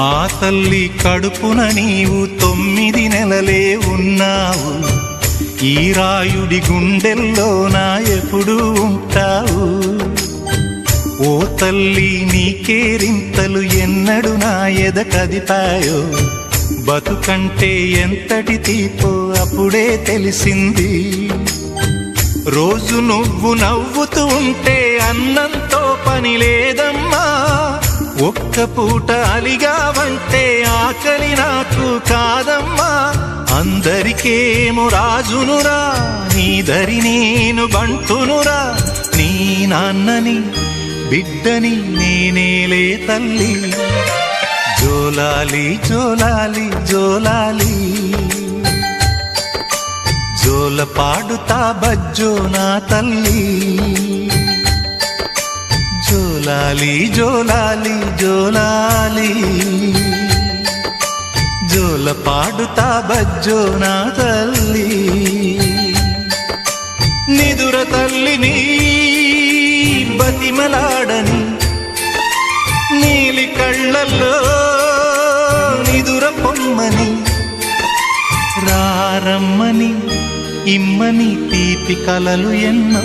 ఆ తల్లి కడుపున నీవు 9 నెలలే ఉన్నావు. ఈ రాయుడి గుండెల్లో నా ఎప్పుడు ఉంటావు. ఓ తల్లి నీ కేరింతలు ఎన్నడు నా ఎద కదిపాయో. బతుకంటే ఎంతటి తీపో అప్పుడే తెలిసింది. రోజు నువ్వు నవ్వుతూ ఉంటే అన్నంతో పని లేదమ్మా. ఒక్క పూట అలిగావంటే ఆకలి నాకు కాదమ్మా. అందరికేమో రాజునురా, నీ దరి నేను బంటునురా. నీ నాన్నని బిడ్డని నేనేలే తల్లి. జోలాలి జోలాలి జోలాలి, జోల పాడుతా బజ్జో నా తల్లి. జోలాలి జోలాలి జోలాలి, జోల పాడుతా బజ్జో నా తల్లి. నిదుర తల్లిని బతిమలాడని, నీలి కళ్ళల్లో నిదుర పొమ్మని, రారమ్మని ఇమ్మని తీపి కలలు ఎన్నో.